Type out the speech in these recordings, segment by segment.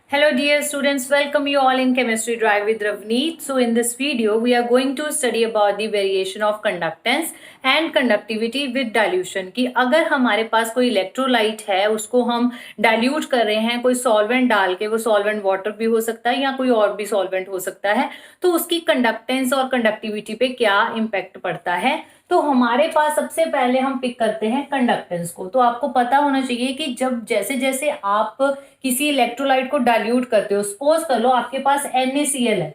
Hello dear students, welcome you all in Chemistry Drive with Ravneet. So in this video, we are going to study about the variation of conductance and conductivity with dilution कि अगर हमारे पास कोई electrolyte है उसको हम dilute कर रहे हैं कोई सॉल्वेंट डाल के, वो सॉल्वेंट वाटर भी हो सकता है या कोई और भी सॉल्वेंट हो सकता है, तो उसकी कंडक्टेंस और कंडक्टिविटी पे क्या इम्पैक्ट पड़ता है। तो हमारे पास सबसे पहले हम पिक करते हैं कंडक्टेंस को। तो आपको पता होना चाहिए कि जब जैसे जैसे आप किसी इलेक्ट्रोलाइट को डाइल्यूट करते हो, सपोज कर लो आपके पास NaCl है,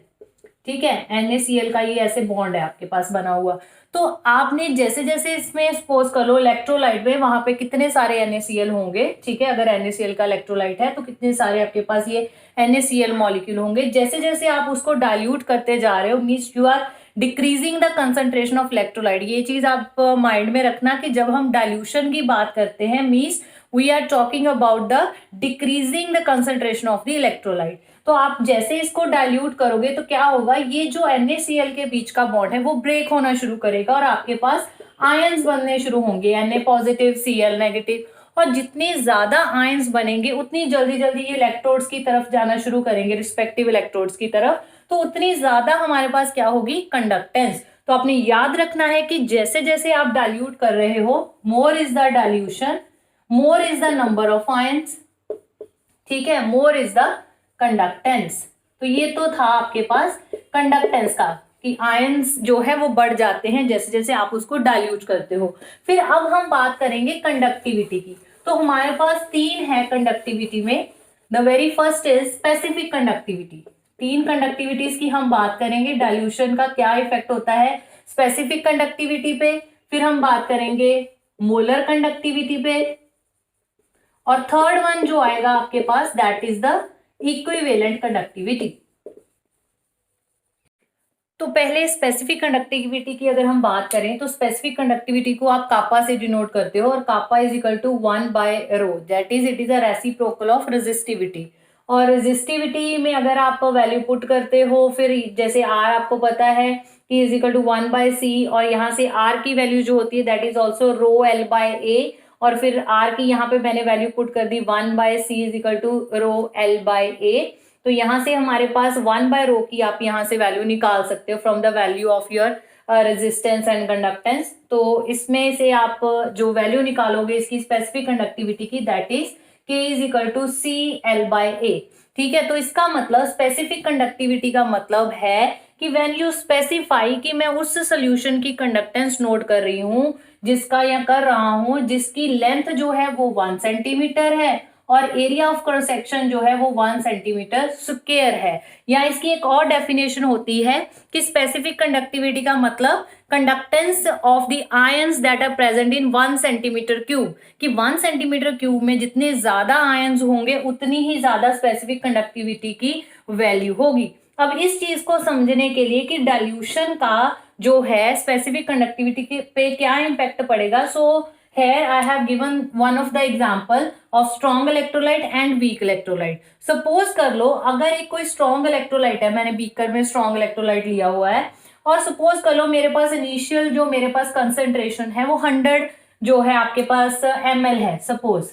ठीक है, NaCl का ये ऐसे बॉन्ड है आपके पास बना हुआ। तो आपने जैसे जैसे इसमें सपोज कर लो इलेक्ट्रोलाइट में वहां पे कितने सारे NaCl होंगे, ठीक है, अगर NaCl का इलेक्ट्रोलाइट है तो कितने सारे आपके पास ये NaCl मॉलिक्यूल होंगे। जैसे जैसे आप उसको डाइल्यूट करते जा रहे हो means you are decreasing the concentration of electrolyte. ये चीज आप माइंड में रखना कि जब हम डाइल्यूशन की बात करते हैं means we are talking about the decreasing the concentration of the electrolyte. तो आप जैसे इसको डाइल्यूट करोगे तो क्या होगा, ये जो NaCl के बीच का बॉन्ड है वो ब्रेक होना शुरू करेगा और आपके पास आयंस बनने शुरू होंगे, Na पॉजिटिव Cl नेगेटिव। और जितने ज्यादा आयंस बनेंगे उतनी जल्दी जल्दी ये इलेक्ट्रोड्स की तरफ जाना शुरू करेंगे, रिस्पेक्टिव इलेक्ट्रोड्स की तरफ, तो उतनी ज्यादा हमारे पास क्या होगी, कंडक्टेंस। तो आपने याद रखना है कि जैसे जैसे आप डाइल्यूट कर रहे हो, more is the dilution, more is the number of ions, ठीक है, मोर इज द कंडक्टेंस। तो ये तो था आपके पास कंडक्टेंस का कि आयंस जो है वो बढ़ जाते हैं जैसे जैसे आप उसको डाइल्यूट करते हो। फिर अब हम बात करेंगे कंडक्टिविटी की। तो हमारे पास तीन है कंडक्टिविटी में। The very first is specific conductivity. तीन कंडक्टिविटीज की हम बात करेंगे, डाइल्यूशन का क्या इफेक्ट होता है स्पेसिफिक कंडक्टिविटी पे। फिर हम बात करेंगे मोलर कंडक्टिविटी पे, और थर्ड वन जो आएगा आपके पास that is the equivalent conductivity. तो पहले स्पेसिफिक कंडक्टिविटी की अगर हम बात करें तो स्पेसिफिक कंडक्टिविटी को आप कापा से डिनोट करते हो, और kappa is equal to 1/ρ, that is it is a reciprocal of resistivity. और रेजिस्टिविटी में अगर आप वैल्यू पुट करते हो, फिर जैसे आर आपको पता है कि इज इक्वल टू 1/c, और यहाँ से आर की वैल्यू जो होती है दैट इज ऑल्सो ρL/a, और फिर आर की यहाँ पे मैंने वैल्यू पुट कर दी 1/c is equal to ρL/a। तो यहाँ से हमारे पास 1/ρ की आप यहाँ से वैल्यू निकाल सकते हो from the value of your resistance and conductance. तो इसमें से आप जो वैल्यू निकालोगे इसकी स्पेसिफिक कंडक्टिविटी की that is K is equal to CL/A, ठीक है। तो इसका मतलब स्पेसिफिक कंडक्टिविटी का मतलब है कि व्हेन यू स्पेसिफाई कि मैं उस सोल्यूशन की कंडक्टेंस नोट कर रही हूँ जिसका या कर रहा हूँ जिसकी लेंथ जो है वो 1 सेंटीमीटर है और एरिया ऑफ क्रॉस सेक्शन जो है वो 1 सेंटीमीटर स्क्वायर है। या इसकी एक और डेफिनेशन होती है कि स्पेसिफिक कंडक्टिविटी का मतलब conductance of the ions that are present in 1 centimetre cube, कि 1 सेंटीमीटर क्यूब में जितने ज्यादा आयंस होंगे उतनी ही ज्यादा स्पेसिफिक कंडक्टिविटी की वैल्यू होगी। अब इस चीज को समझने के लिए कि डाइल्यूशन का जो है स्पेसिफिक कंडक्टिविटी पे क्या इम्पैक्ट पड़ेगा, सो here I have given one of the example of strong electrolyte and weak electrolyte. Suppose कर लो अगर एक कोई strong electrolyte है, मैंने बीकर में strong electrolyte लिया हुआ है, और suppose कर लो मेरे पास initial जो मेरे पास concentration है वो 100 जो है आपके पास ml है, suppose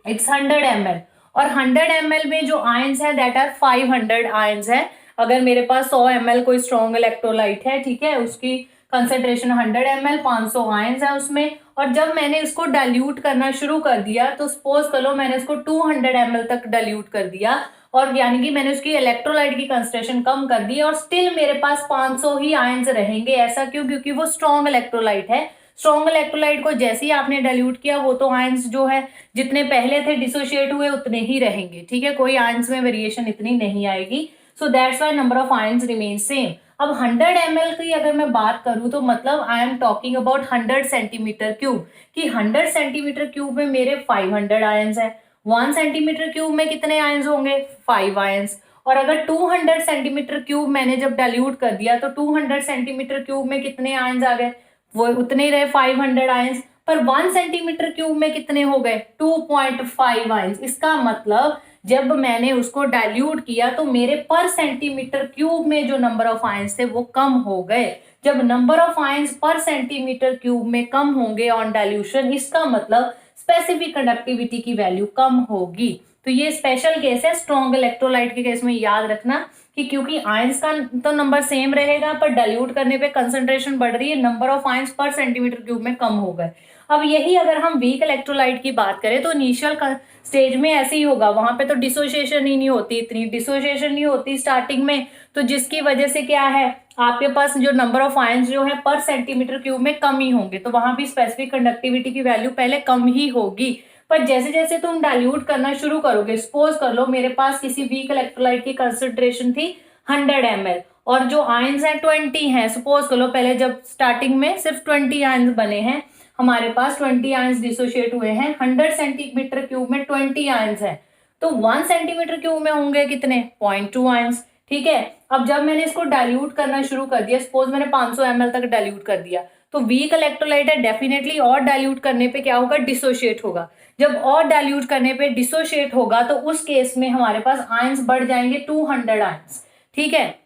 it's 100 ml, और 100 ml में जो आयंस है दैट आर 500 आयंस है। अगर मेरे पास 100 ml कोई स्ट्रॉन्ग इलेक्ट्रोलाइट है, ठीक है, उसकी कंसेंट्रेशन 100 ml, 500 आयंस है उसमें, और जब मैंने इसको डाइल्यूट करना शुरू कर दिया तो सपोज कर लो मैंने इसको 200 ml तक डाइल्यूट कर दिया, और यानी कि मैंने उसकी इलेक्ट्रोलाइट की कंसेंट्रेशन कम कर दी, और स्टिल मेरे पास 500 ही आयंस रहेंगे। ऐसा क्यों? क्योंकि वो स्ट्रॉन्ग इलेक्ट्रोलाइट है। स्ट्रॉन्ग इलेक्ट्रोलाइट को जैसे ही आपने डाइल्यूट किया वो तो आयंस जो है जितने पहले थे डिसोशिएट हुए उतने ही रहेंगे, ठीक है, कोई आयंस में वेरिएशन इतनी नहीं आएगी। So that's why number of ions remain same. अब 100 ml की अगर मैं बात करूं तो मतलब I am talking about 100 centimetre cube, कि 100 सेंटीमीटर क्यूब में मेरे 500 आयंस है। 1 सेंटीमीटर क्यूब में कितने आयंस होंगे? 5 आयंस। और अगर 200 सेंटीमीटर क्यूब मैंने जब डाइल्यूट कर दिया तो 200 सेंटीमीटर क्यूब में कितने आयंस आ गए? वो उतने ही रहे 500 आयंस। पर 1 सेंटीमीटर क्यूब में कितने हो गए? 2.5 आयंस। इसका मतलब जब मैंने उसको डाइल्यूट किया तो मेरे पर सेंटीमीटर क्यूब में जो नंबर ऑफ आयंस थे वो कम हो गए। जब नंबर ऑफ आयंस पर सेंटीमीटर क्यूब में कम होंगे ऑन डाइल्यूशन, इसका मतलब स्पेसिफिक कंडक्टिविटी की वैल्यू कम होगी। तो ये स्पेशल केस है स्ट्रॉन्ग इलेक्ट्रोलाइट के केस में, याद रखना कि क्योंकि आयंस का तो नंबर सेम रहेगा पर डाइल्यूट करने पे कंसंट्रेशन बढ़ रही है, नंबर ऑफ आयंस पर सेंटीमीटर क्यूब में कम हो गए। अब यही अगर हम वीक इलेक्ट्रोलाइट की बात करें तो इनिशियल स्टेज में ऐसे ही होगा, वहां पे तो डिसोसिएशन ही नहीं होती, इतनी डिसोसिएशन नहीं होती स्टार्टिंग में, तो जिसकी वजह से क्या है आपके पास जो नंबर ऑफ आयंस जो है पर सेंटीमीटर क्यूब में कम ही होंगे, तो वहां भी स्पेसिफिक कंडक्टिविटी की वैल्यू पहले कम ही होगी। पर जैसे जैसे तुम डाइल्यूट करना शुरू करोगे, सपोज कर लो मेरे पास किसी वीक इलेक्ट्रोलाइट की कंसंट्रेशन थी 100 ml और जो आयंस हैं 20 हैं, सपोज कर लो पहले जब स्टार्टिंग में सिर्फ 20 आयंस बने हैं, हमारे पास 20 आयंस डिसोशिएट हुए हैं, 100 सेंटीमीटर क्यूब में 20 आयंस हैं, तो 1 सेंटीमीटर क्यूब में होंगे कितने 0.2 आयंस। ठीक है, अब जब मैंने इसको डाइल्यूट करना शुरू कर दिया, सपोज मैंने 500 ml तक डाइल्यूट कर दिया, तो वीक इलेक्ट्रोलाइट है डेफिनेटली और डाइल्यूट करने पे क्या होगा डिसोशिएट होगा, जब और डाइल्यूट करने पे डिसोशिएट होगा तो उस केस में हमारे पास आयंस बढ़ जाएंगे 200 आयंस। ठीक है,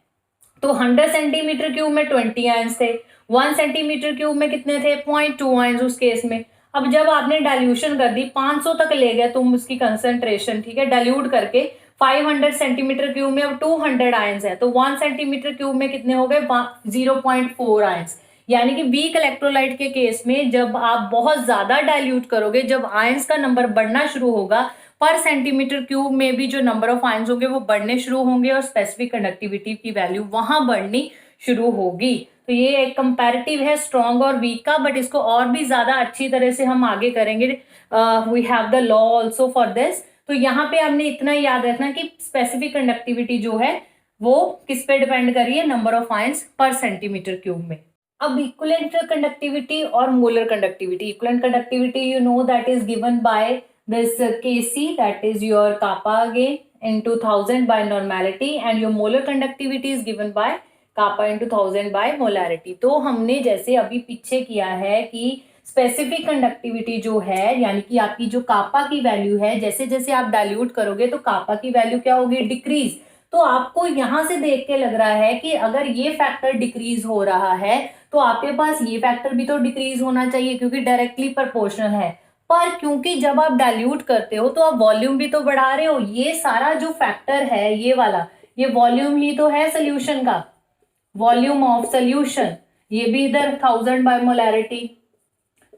तो 100 सेंटीमीटर क्यूब में 20 आयंस थे, 1 सेंटीमीटर क्यूब में कितने थे 0.2 आयंस उस केस में। अब जब आपने डाइल्यूशन कर दी 500 तक ले गए तुम उसकी कंसंट्रेशन, ठीक है, डाइल्यूट करके 500 सेंटीमीटर क्यूब में अब 200 आयंस है, तो 1 सेंटीमीटर क्यूब में कितने हो गए 0.4 आयंस। यानी कि वीक इलेक्ट्रोलाइट के केस में जब आप बहुत ज्यादा डाइल्यूट करोगे, जब आयंस का नंबर बढ़ना शुरू होगा, पर सेंटीमीटर क्यूब में भी जो नंबर ऑफ आयंस होंगे वो बढ़ने शुरू होंगे और स्पेसिफिक कंडक्टिविटी की वैल्यू वहां बढ़नी शुरू होगी। तो ये एक कंपैरेटिव है स्ट्रॉन्ग और वीक का, बट इसको और भी ज्यादा अच्छी तरह से हम आगे करेंगे, we have the law also for this. तो यहाँ पे हमने इतना याद रखना कि स्पेसिफिक कंडक्टिविटी जो है वो किस पे डिपेंड कर रही है, नंबर ऑफ आयंस पर सेंटीमीटर क्यूब में। अब इक्विवेलेंट कंडक्टिविटी और molar conductivity, equivalent conductivity you know that is given by this Kc, that is your kappa again into 1000 by normality, and your molar conductivity is given by kappa into 1000 by molarity। तो हमने जैसे अभी पीछे किया है कि specific conductivity जो है यानी कि आपकी जो कापा की वैल्यू है, जैसे जैसे आप डाइल्यूट करोगे तो कापा की वैल्यू क्या होगी डिक्रीज। तो आपको यहां से देख के लग रहा है कि अगर ये फैक्टर डिक्रीज हो रहा है तो आपके पास ये फैक्टर भी तो डिक्रीज होना चाहिए क्योंकि डायरेक्टली प्रोपोर्शनल है। पर क्योंकि जब आप डाइल्यूट करते हो तो आप वॉल्यूम भी तो बढ़ा रहे हो, ये सारा जो फैक्टर है ये वाला, ये वॉल्यूम ही तो है सोल्यूशन का, वॉल्यूम ऑफ सोल्यूशन, ये भी इधर 1000 by molarity,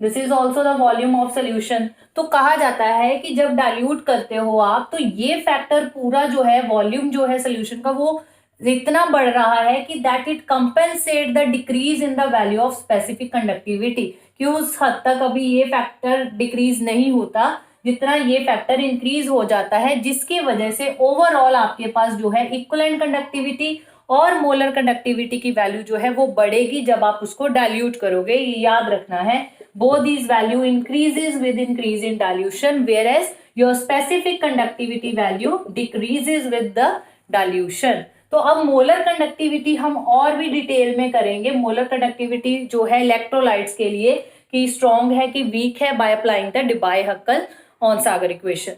this is also the volume of solution. तो कहा जाता है कि जब डाइल्यूट करते हो आप तो ये फैक्टर पूरा जो है वॉल्यूम जो है सोल्यूशन का वो इतना बढ़ रहा है कि that it compensate the decrease in the value of specific conductivity, कि उस हद तक अभी ये फैक्टर डिक्रीज नहीं होता जितना ये फैक्टर इंक्रीज हो जाता है, जिसकी वजह से ओवरऑल आपके पास जो है इक्विवेलेंट कंडक्टिविटी और मोलर कंडक्टिविटी की वैल्यू जो है वो बढ़ेगी जब आप उसको डाइल्यूट करोगे। ये याद रखना है, both these value increases with increase in dilution, whereas your specific conductivity value decreases with the dilution। तो अब मोलर कंडक्टिविटी हम और भी डिटेल में करेंगे, मोलर कंडक्टिविटी जो है इलेक्ट्रोलाइट्स के लिए कि स्ट्रॉन्ग है कि वीक है by applying the Debye Huckel Onsager equation.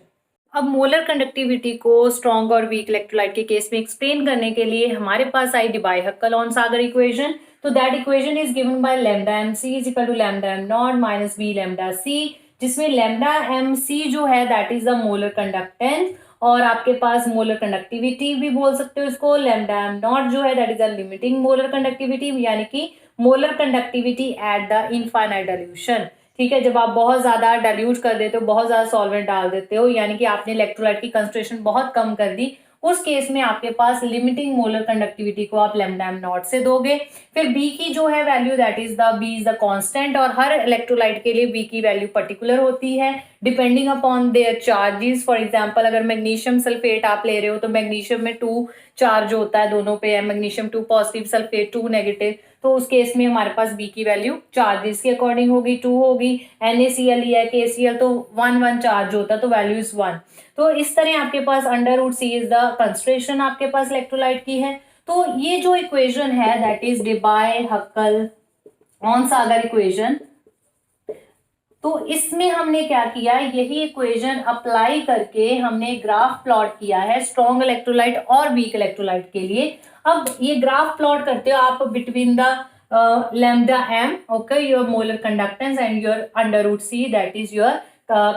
अब मोलर कंडक्टिविटी को स्ट्रॉन्ग और वीक इलेक्ट्रोलाइट के केस में एक्सप्लेन करने के लिए हमारे पास आई डिबाय-हक्कल-ऑन-सागर इक्वेशन। तो that equation is given by lambda M C is equal to lambda M not minus B lambda C, जिसमें लैम्डा एम सी जो है that is the molar conductance और आपके पास मोलर कंडक्टिविटी भी बोल सकते हो इसको, लैम्डा एम नॉट जो है that is the limiting molar conductivity, यानी कि molar conductivity at the infinite dilution. ठीक है, जब आप बहुत ज्यादा डाइल्यूट कर देते हो, बहुत ज्यादा सॉल्वेंट डाल देते हो, यानी कि आपने इलेक्ट्रोलाइट की कंसंट्रेशन बहुत कम कर दी, उस केस में आपके पास लिमिटिंग मोलर कंडक्टिविटी को आप लैम्डा एम नॉट से दोगे। फिर बी की जो है value that is the B is the constant, और हर इलेक्ट्रोलाइट के लिए बी की वैल्यू पर्टिकुलर होती है depending upon their charges. For example अगर मैग्नीशियम सल्फेट आप ले रहे हो तो मैग्नीशियम में 2 चार्ज होता है, दोनों पे है, मैग्नीशियम 2 पॉजिटिव सल्फेट 2 नेगेटिव, तो उस केस में हमारे पास बी की वैल्यू चार्जेस के अकॉर्डिंग होगी 2 होगी। NaCl लिया है KCl तो 1 चार्ज होता है तो वैल्यू इज 1। तो इस तरह आपके पास under root C is the concentration आपके पास इलेक्ट्रोलाइट की है। तो ये जो इक्वेशन है दैट इज डिबाय-हक्कल-ऑन-सागर इक्वेशन, तो इसमें हमने क्या किया, यही इक्वेशन अप्लाई करके हमने ग्राफ प्लॉट किया है स्ट्रॉन्ग इलेक्ट्रोलाइट और वीक इलेक्ट्रोलाइट के लिए। अब ये ग्राफ प्लॉट करते हो आप between the lambda m, okay, your molar conductance and your under root c that is your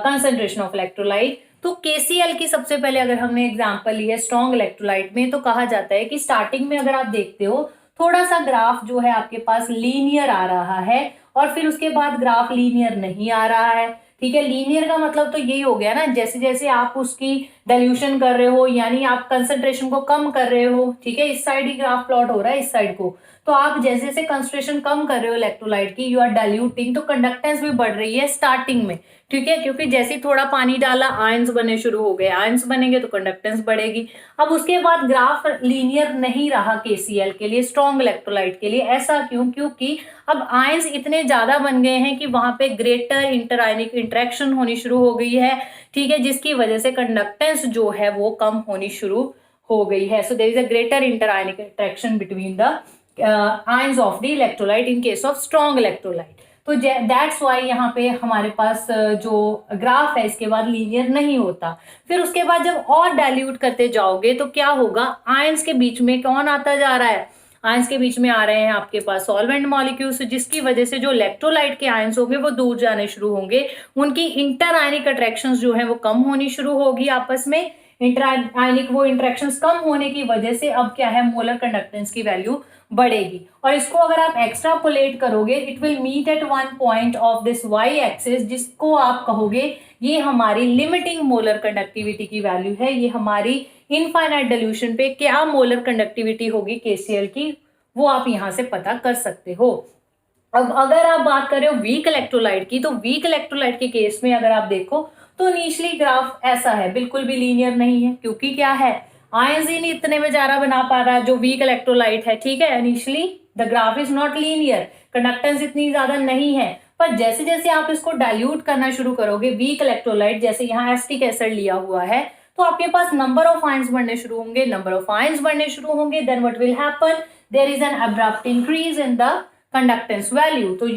concentration of electrolyte। तो KCl की सबसे पहले अगर हमने एग्जांपल ली है स्ट्रॉन्ग इलेक्ट्रोलाइट में, तो कहा जाता है कि स्टार्टिंग में अगर आप देखते हो थोड़ा सा ग्राफ जो है आपके पास लीनियर आ रहा है और फिर उसके बाद ग्राफ लीनियर नहीं आ रहा है। ठीक है, लीनियर का मतलब तो यही हो गया ना, जैसे जैसे आप उसकी डाइल्यूशन कर रहे हो यानी आप कंसंट्रेशन को कम कर रहे हो। ठीक है, इस साइड ही ग्राफ प्लॉट हो रहा है, इस साइड को, तो आप जैसे जैसे कंसंट्रेशन कम कर रहे हो इलेक्ट्रोलाइट की, यू आर डाइल्यूटिंग, तो कंडक्टेंस भी बढ़ रही है स्टार्टिंग में। ठीक है, क्योंकि जैसे ही थोड़ा पानी डाला आयंस बनने शुरू हो गए, आयंस बनेंगे तो कंडक्टेंस बढ़ेगी। अब उसके बाद ग्राफ लीनियर नहीं रहा KCl के लिए, स्ट्रॉन्ग इलेक्ट्रोलाइट के लिए। ऐसा क्यों? क्योंकि अब आयंस इतने ज्यादा बन गए हैं कि वहां पे ग्रेटर इंटरआयनिक इंटरेक्शन होनी शुरू हो गई है। ठीक है, जिसकी वजह से कंडक्टेंस जो है वो कम होनी शुरू हो गई है। So there is a greater interionic interaction between the ions of the electrolyte in case of strong electrolyte. तो दैट्स वाई यहाँ पे हमारे पास जो ग्राफ है इसके बाद लीनियर नहीं होता। फिर उसके बाद जब और डाइल्यूट करते जाओगे तो क्या होगा, आयंस के बीच में कौन आता जा रहा है, आयंस के बीच में आ रहे हैं आपके पास सॉल्वेंट मॉलिक्यूल्स, जिसकी वजह से जो इलेक्ट्रोलाइट के आयंस होंगे वो दूर जाने शुरू होंगे, उनकी इंटर आयनिक अट्रैक्शंस जो है वो कम होनी शुरू होगी आपस में। इंटर आयनिक वो इंट्रैक्शंस कम होने की वजह से अब क्या है, मोलर कंडक्टेंस की वैल्यू बढ़ेगी। और इसको अगर आप एक्स्ट्रापोलेट करोगे, it will meet at one point of this Y axis, जिसको आप कहोगे ये हमारी लिमिटिंग मोलर कंडक्टिविटी की वैल्यू है। ये हमारी इनफाइनाइट डाइल्यूशन पे क्या मोलर कंडक्टिविटी होगी KCl की, वो आप यहां से पता कर सकते हो। अब अगर आप बात कर रहे हो वीक इलेक्ट्रोलाइट की, तो वीक इलेक्ट्रोलाइट के केस में अगर आप देखो तो इनिशियली ग्राफ ऐसा है, बिल्कुल भी लीनियर नहीं है, क्योंकि क्या है, आयंस ही नहीं इतने में ज्यादा बना पा रहा जो वीक इलेक्ट्रोलाइट है। ठीक है, initially the graph is not linear, conductance इतनी ज्यादा नहीं है। पर जैसे जैसे आप इसको डाइल्यूट करना शुरू करोगे वीक इलेक्ट्रोलाइट, जैसे यहाँ एसिटिक एसिड लिया हुआ है, तो आपके पास नंबर ऑफ आयंस बढ़ने शुरू होंगे, नंबर ऑफ आयंस बढ़ने शुरू होंगे, then what will happen, there is an abrupt increase in the conductance value. तो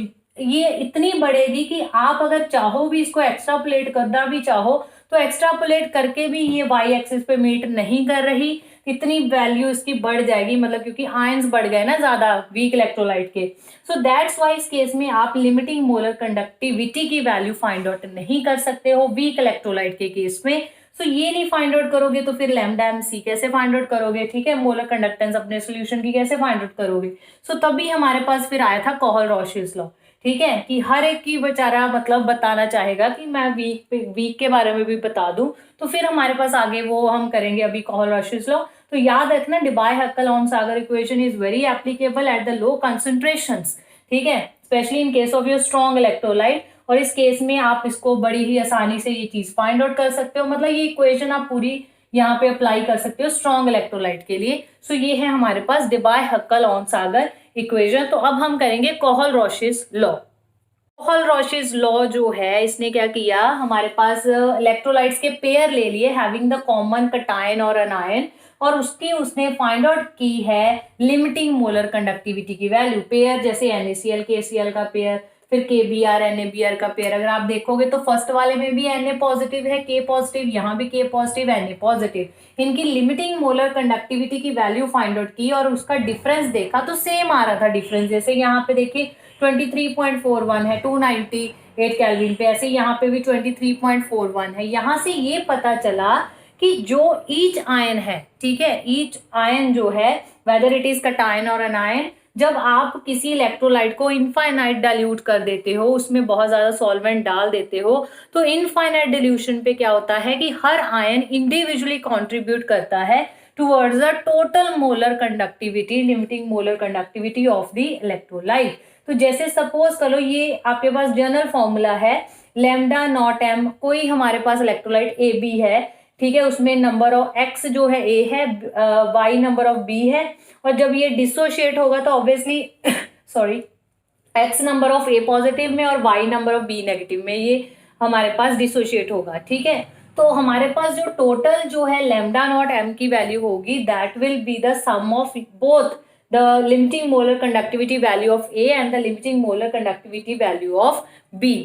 ये इतनी बढ़ेगी कि आप अगर चाहो भी इसको एक्स्ट्रापोलेट करना भी चाहो तो एक्स्ट्रापोलेट करके भी ये वाई एक्सिस पे मीट नहीं कर रही, इतनी वैल्यू इसकी बढ़ जाएगी, मतलब क्योंकि आयंस बढ़ गए ना ज्यादा वीक इलेक्ट्रोलाइट के। सो दैट्स वाई इस केस में आप लिमिटिंग मोलर कंडक्टिविटी की वैल्यू फाइंड आउट नहीं कर सकते हो वीक इलेक्ट्रोलाइट के केस में। सो ये नहीं फाइंड आउट करोगे तो फिर लैम्डा एम सी कैसे फाइंड आउट करोगे? ठीक है, मोलर कंडक्टेंस अपने सोल्यूशन की कैसे फाइंड आउट करोगे? सो तभी हमारे पास फिर आया था कोहल-रोशीस लॉ। ठीक है, कि हर एक की बेचारा मतलब बताना चाहेगा कि मैं वीक के बारे में भी बता दूं, तो फिर हमारे पास आगे वो हम करेंगे अभी कोहल-रोशीस लॉ। तो याद रखना Debye Huckel Onsager equation is very applicable at the low concentrations. ठीक है, specially in case of your strong electrolyte, और इस केस में आप इसको बड़ी ही आसानी से ये चीज फाइंड आउट कर सकते हो, मतलब ये इक्वेशन आप पूरी यहाँ पे अप्लाई कर सकते हो स्ट्रॉन्ग इलेक्ट्रोलाइट के लिए। सो ये है हमारे पास डिबाय-हक्केल-ऑन-सागर इक्वेशन। तो अब हम करेंगे कोहल-रोशीस लॉ। कोहल-रोशीस लॉ जो है इसने क्या किया, हमारे पास इलेक्ट्रोलाइट्स के पेयर ले लिए हैविंग द कॉमन कटायन और अनायन, और उसने फाइंड आउट की है लिमिटिंग मोलर कंडक्टिविटी की वैल्यू। पेयर जैसे NaCl KCl का पेयर, फिर KBr NaBr का पेयर, अगर आप देखोगे तो फर्स्ट वाले में भी Na पॉजिटिव है, K पॉजिटिव, यहाँ भी K पॉजिटिव Na पॉजिटिव। इनकी लिमिटिंग मोलर कंडक्टिविटी की वैल्यू फाइंड आउट की और उसका डिफरेंस देखा तो सेम आ रहा था डिफरेंस, जैसे यहाँ पे देखिए 23.41 है 298 केल्विन पे, ऐसे यहाँ पे भी 23.41 है। यहाँ से ये पता चला कि जो ईच आयन है, ठीक है, ईच आयन जो है वेदर इट इज कटायन और अनायन, जब आप किसी इलेक्ट्रोलाइट को इनफाइनाइट डाइल्यूट कर देते हो, उसमें बहुत ज्यादा सॉल्वेंट डाल देते हो, तो इनफाइनाइट डिल्यूशन पे क्या होता है कि हर आयन इंडिविजुअली कंट्रीब्यूट करता है towards the total molar conductivity, limiting molar conductivity of the electrolyte. तो जैसे सपोज करो ये आपके पास जनरल फॉर्मूला है लैम्डा नॉट एम, कोई हमारे पास इलेक्ट्रोलाइट ए बी है, ठीक है, उसमें नंबर ऑफ एक्स जो है ए है, वाई नंबर ऑफ बी है, और जब ये डिसोशिएट होगा तो obviously sorry X number of A positive में और Y number of B negative में ये हमारे पास डिसोशिएट होगा। ठीक है, तो हमारे पास जो टोटल जो है लैम्डा नॉट एम की वैल्यू होगी that will be the sum of both the limiting molar conductivity value of A and the limiting molar conductivity value of B.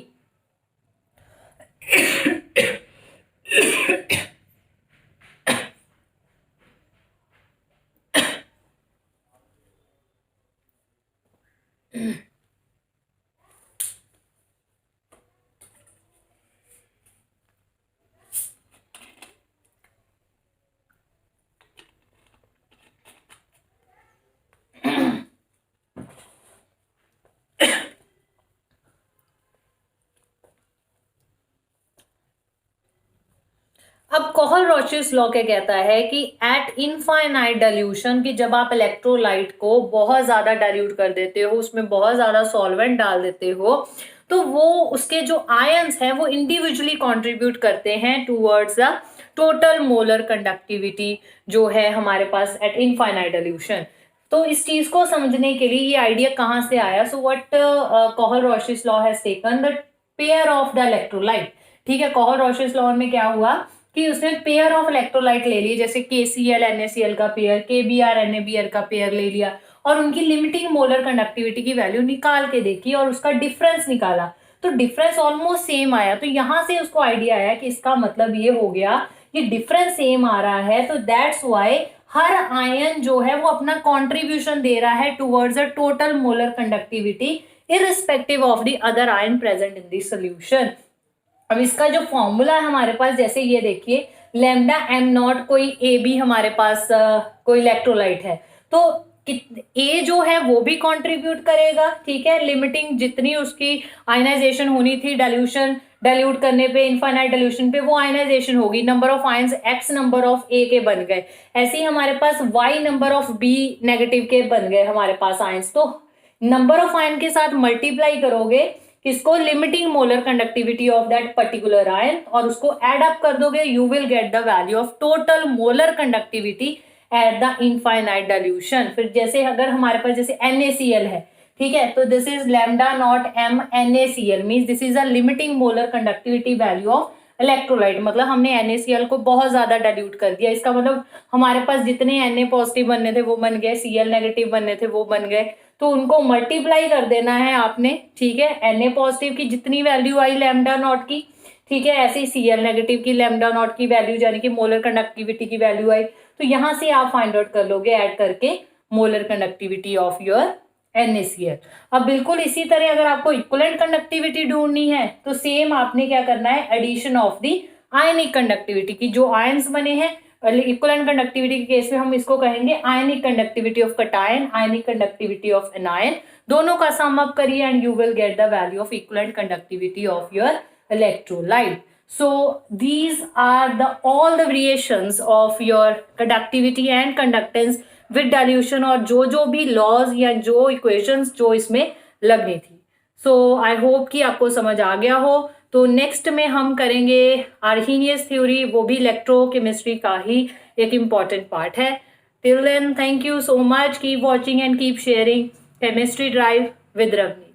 अब कोहल-रोचिस लॉ क्या कहता है कि एट इनफाइनाइट डाइल्यूशन, कि जब आप इलेक्ट्रोलाइट को बहुत ज्यादा डाइल्यूट कर देते हो, उसमें बहुत ज्यादा सॉल्वेंट डाल देते हो, तो वो उसके जो आयंस है वो इंडिविजुअली कंट्रीब्यूट करते हैं towards the total molar conductivity जो है हमारे पास एट इनफाइनाइट डाइल्यूशन। तो इस चीज को समझने के लिए ये आइडिया कहाँ से आया? So what Kohlrausch's law has taken the pair of the electrolyte. ठीक है, कोहल-रोचिस लॉ में क्या हुआ कि उसने पेयर ऑफ इलेक्ट्रोलाइट ले लिए, जैसे KCl NaCl का पेयर, KBr NaBr का पेयर ले लिया और उनकी लिमिटिंग मोलर कंडक्टिविटी की वैल्यू निकाल के देखी और उसका डिफरेंस निकाला, तो डिफरेंस ऑलमोस्ट सेम आया। तो यहां से उसको आइडिया आया कि इसका मतलब ये हो गया कि डिफरेंस सेम आ रहा है, तो दैट्स वाई हर आयन जो है वो अपना कॉन्ट्रीब्यूशन दे रहा है towards a total molar conductivity irrespective of the other ion present in the solution. अब इसका जो फॉर्मूला है हमारे पास, जैसे ये देखिए लैम्डा एम नॉट, कोई ए बी हमारे पास कोई इलेक्ट्रोलाइट है, तो ए जो है वो भी कंट्रीब्यूट करेगा, ठीक है, लिमिटिंग जितनी उसकी आयनाइजेशन होनी थी डाइल्यूट करने पे, इनफाइनाइट डाइल्यूशन पे, वो आयनाइजेशन होगी, number of ions X number of A के बन गए, ऐसे ही हमारे पास Y number of B negative के बन गए हमारे पास आयंस। तो नंबर ऑफ आयन के साथ मल्टीप्लाई करोगे किसको? Limiting molar conductivity of that particular ion, और उसको एड अप कर दोगे, you will get the value of total molar conductivity at the infinite dilution. फिर जैसे अगर हमारे पास जैसे NaCl है, ठीक है, तो this is lambda naught m NaCl means this is a limiting molar conductivity value of electrolyte. मतलब हमने NaCl को बहुत ज्यादा डाइल्यूट कर दिया, इसका मतलब हमारे पास जितने Na पॉजिटिव बनने थे वो बन गए, Cl नेगेटिव बनने थे वो बन गए, तो उनको मल्टीप्लाई कर देना है आपने, ठीक है, Na पॉजिटिव की जितनी वैल्यू आई लैम्डा नॉट की, ठीक है, ऐसे ही Cl नेगेटिव की लैम्डा नॉट की वैल्यू यानी कि मोलर कंडक्टिविटी की वैल्यू आई, तो यहां से आप फाइंड आउट कर लोगे ऐड करके molar conductivity of your NaCl। अब बिल्कुल इसी तरह अगर आपको इक्विवेलेंट कंडक्टिविटी ढूंढनी है तो सेम आपने क्या करना है, addition of the ionic conductivity की जो आयंस बने हैं, इक्विवेलेंट कंडक्टिविटी के केस में हम इसको कहेंगे ionic conductivity of cation, ionic conductivity of anion, दोनों का सम अप करिए and you will get the value of equivalent conductivity of your electrolyte. So these are all the variations of your conductivity and conductance with dilution, और जो भी laws या जो equations जो इसमें लगनी थी। So I hope कि आपको समझ आ गया हो। तो नेक्स्ट में हम करेंगे आर्हीनियस थ्योरी, वो भी इलेक्ट्रोकेमिस्ट्री का ही एक इम्पॉर्टेंट पार्ट है। Till then thank you so much, keep watching and keep sharing chemistry drive with रवनी।